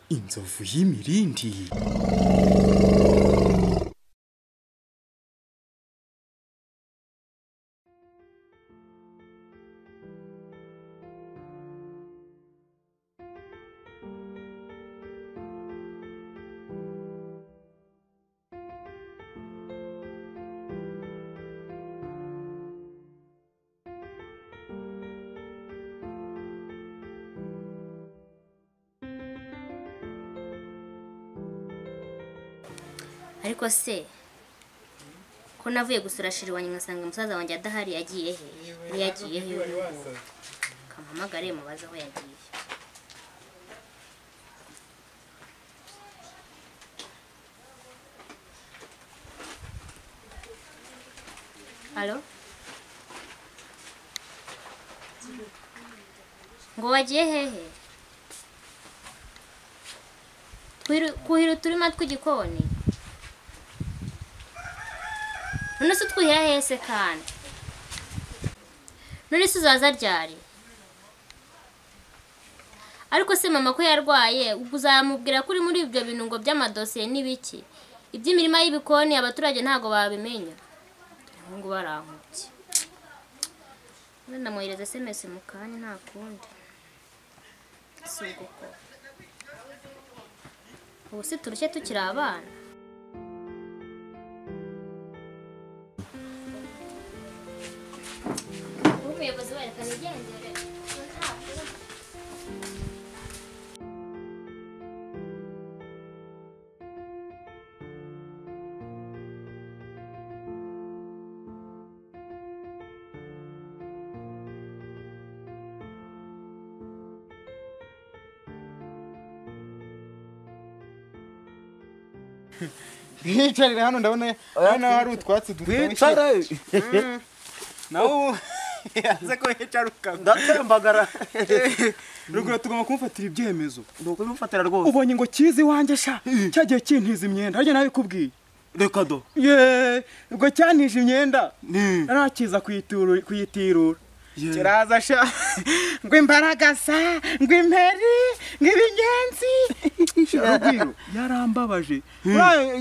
inzovu y'imirindi. Ariko se ko navuye gusura shiri wanyu ngasanga musaza wanjye adahari yagiye he? Yagiye he? Kampamagare mubaza aho yagiye. Allo? Ngo wagiye hehe? Kuhira uturima tw'igikoni. None se twihira hese kandi? None se uzaza ryari? Ariko se mama ko yarwaye uzamubwira kuri muri ibyo bintu ngo by'amadosiye n'ibiki? Iby'imirima y'ibikoni abaturage ntago babimenya. Ngo barankutse. None namuhereza SMS mu kanya nta kundi. Suguko. Ubu se turushye tukiri abana. Umuyobozi werekana igendere. Hicarire hano ndabona hano hari utwatsi Wicare. Nawo yaze ko hicaruka. Ndatembagara. Rugura tugomba kumfatira ibyemezo. Nuko bimufatira rwose. Ubonye ngo kizi wanje sha. Cyagiye kintiza imyenda. Harya nawe kubwiye. Reka do. Ubwo cyantije imyenda. Narakiza kuyitirura. Kiraza sha. Ngo imbaraga sa, ngo imperi, ngo ibinyenzi. Rugiro yarambabaje.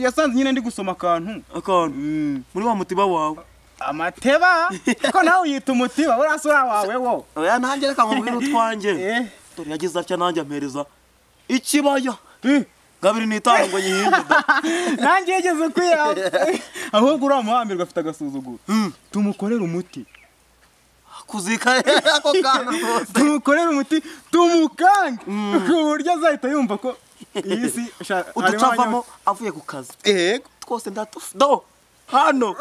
Yasanze nyine ndi gusoma akantu. Muri wa mutiba wawe. Amateba ko nawe yita umutiba urasura wawe wo. Oya nanjye reka nkubwira utwanjye. Dore yagize atya nanjye ampereza ikibaya. Gabiri n'itanu ngo yihinda. Nanjye yigeze kwiyaba. Ahubwo uramuhambirwa afite agasuzuguro. Tumukorera umuti. Kuzika ako kana rwose. Tumukorera umuti tumukange. Ku buryo azahita yumva ko iyi si uducavamo avuye ku kazi. Twose ndatudo. Hano.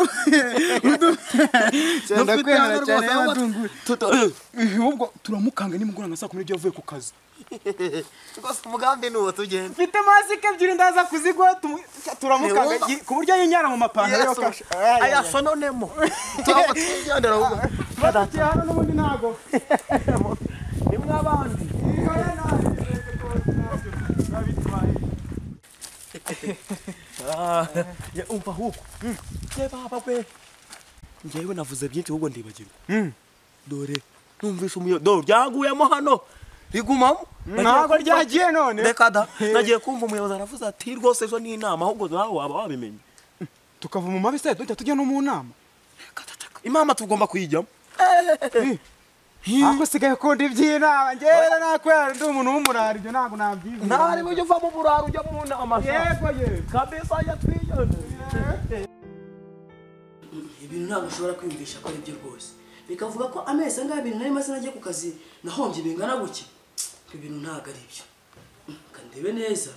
Cyenda kwemera cyane y'amadunguru. Ubwo turamukanga nimugura nka saa 10 n'ibyo avuye ku kazi. Twose umugambi nuwo tugenda. Mfite masike ebyiri ndaza kuzigwa turamukanga ku buryo yinyara mu mapantaro yo kasha. Aya sononemo. Twaba tugendera ubwo. Badati hano n'ubundi nago. Nimwe abandi. Ya umva huko. Ye baba we. Ngewe navuze byinshi ahubwo ndibagirwa. Dore numvisha umuyobozi ryaguyemo hano. Rigumamo. Ntago ryagiye none. Reka da. Nagiye kumva umuyobozi aravuze ati rwose ejo ni inama ahubwo nawe waba wabimenye. Tukava mu mabise tujya no mu nama. Imama tugomba kuyijyamo. Ako sigaye kundi by'inama ngera nakwera ndi umuntu w'umurari byo ntago nabyize. Ntari byo uva mu buraro ujya mu nama. Yego kabisa ya twiyone. Ibintu ntabwo ushobora kwiyumvisha ko ari byo rwose. Bikavuga ko amezi angahe ibintu nari maze nagiye ku kazi nahombye bingana guke. Ibintu ntago ari byo. Kandebe neza.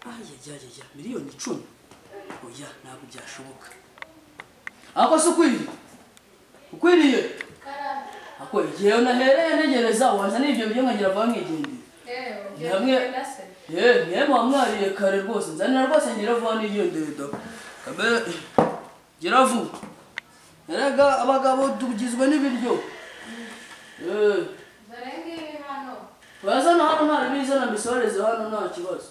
Ajya miliyoni 10. Oya ntabwo byashoboka. Ako sukwiriye. Ukwiriye. Ako igihe nahereye ntegereza waza n'ibyo byo nkagira vuba mwigendera. Hamwe nyemo amwariye kare rwose nzanira rwose ngira vuba n'igendera da. Kabe gira vuba. Erega abagabo tugizwe n'ibiryo. Zarenge hano. Waza hano nta bizana bisoreze hano nta kibazo.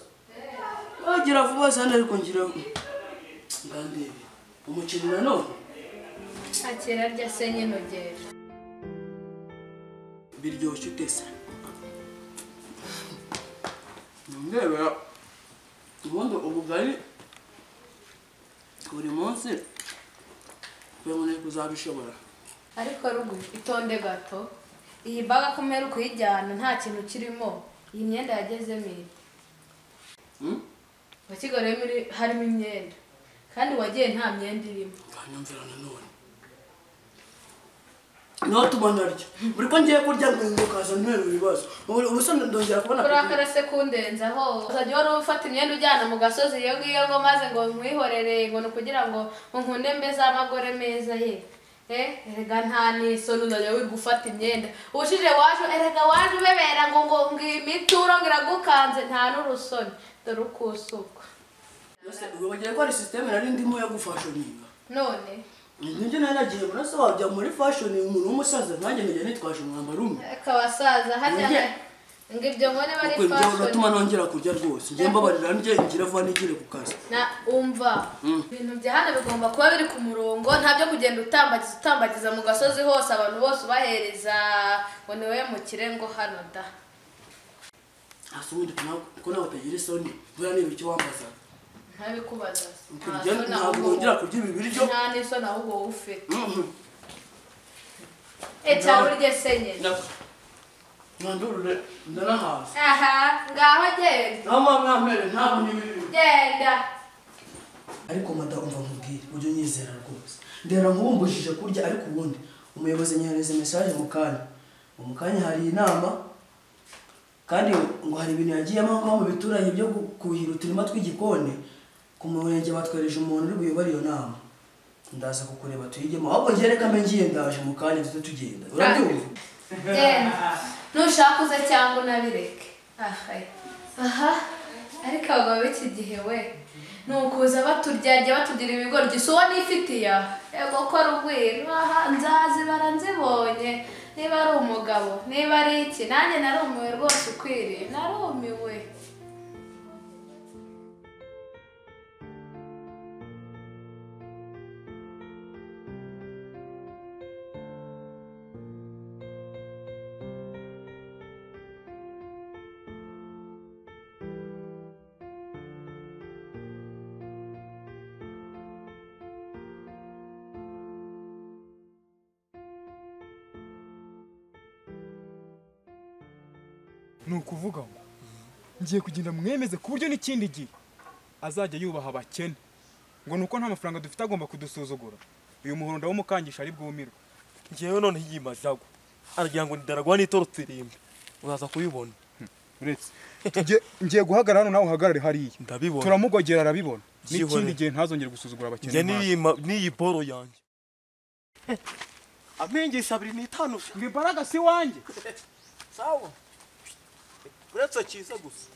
Gira vuba sana ariko ngira ngandebe. Umukino nanone. Akera rya senye nogera. Biryoshye utese. ndebera ubundi ubugari buri munsi bemone kuzabishobora. Ariko rugu itonde gato iyi baga kumera kuyijyana nta kintu kirimo iyi myenda yagezemo bakigore muri harimo imyenda kandi wagiye nta myenda irimo kanyumvira nanone no tubanaryo buri ko ngiye kurya ngo kaza ntero ibibazo ubuso ndongera kubona kurakara sekundenzaho uzajya wari ufata imyenda ujyana mu gasozi iyo ngiyo ngo maze ngo mwihorere ngo kugira ngo nkunde mbeza amagore meza ye erega nta n'isoni uzajya wiri gufata imyenda ushije waje erega waje ubebera ngo imituro ngiragukanze nta n'urusoni dore ukusuka ubwo bagiye ko ari system nari ndimo yagufashoninga none ninjye nanagiye muri so wajya muri fashion umuntu w'umusaza nanjye ngiye nitwaje umwambaro umwe kabasaza hajya ngibyo ngone bari fashion ubwo natuma nongera kurya rwose ngiye mbabarira ngiye ngira vuba nigire ku kazi na umva ibintu bya hano bigomba kuba biri ku murongo ntabyo kugenda utambagiza mu gasozi hose abantu bose ubahereza ngo ni wowe mukire ngo hano da asumwe ko nawe utagira isoni bura niba icyo wambaza ntabikubaza ntabwo nongera kurya ibi biryo nta n'isoni ahubwo wowe ufite cyangwa urye senyeri mwandurure ndanahaza aha ngaho genda mwamere ntabwo n'ibiri genda ariko mada umva nkubwire ujye unyizera rwose ndera nkubumbujije kurya ariko ubundi umuyobozi nyohereza message mu kanya hari inama kandi ngo hari ibintu yagiyemo ngaho mu bituranye byo kuhira uturima tw'igikoni ku murenge batwereje umuntu uri buyobora iyo nama ndaza kukureba tuyigemo ahubwo ngereka mbe ngiye ndaje mu kanya tuze tugenda urabyumva nushaka uze cyangwa unabireke aha ariko abagabo b'iki gihe we ni ukuza baturyarya batugira ibigori gisa uwo nifitiye yego ko rugwiro aha nzazibara nzibonye niba ari umugabo niba ari iki nanjye narumiwe rwose ukwiriye narumiwe ni ukuvuga ngo ngiye kugenda mwemeze ku buryo n'ikindi gihe azajya yubaha abakene ngo nuko nta mafaranga dufite agomba kudusuzugura uyu muhoro ndawumukangisha ari bwumirwe ngewe none yimajago aragira ngo ndidaragwa n'itorotse rimwe uraza kubibona uretse ngiye guhagarara hano nawe uhagarare hariya ndabibona turamugogera arabibona n'ikindi gihe ntazongere gusuzugura abakene n'iyi boro yanjye amengesha 2.5 ngo imbaraga si wanjye sawa uretse cyiza gusa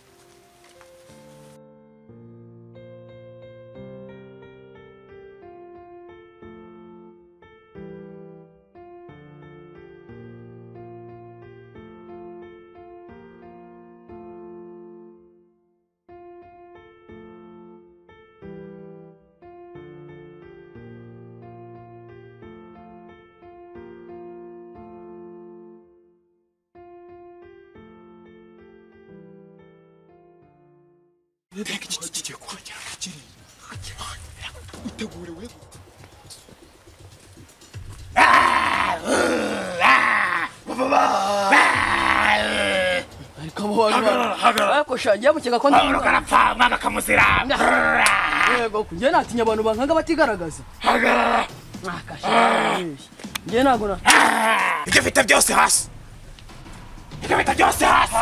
kigiye kuhagera kiriya uteguriwe ariko ariko shangiye mu kiga ko karapfa mwaga kamuzira yego njye natinya abantu bankanga batigaragaza hagarara njye nagona ibyo bita byose hasi ibyo bita byose hasi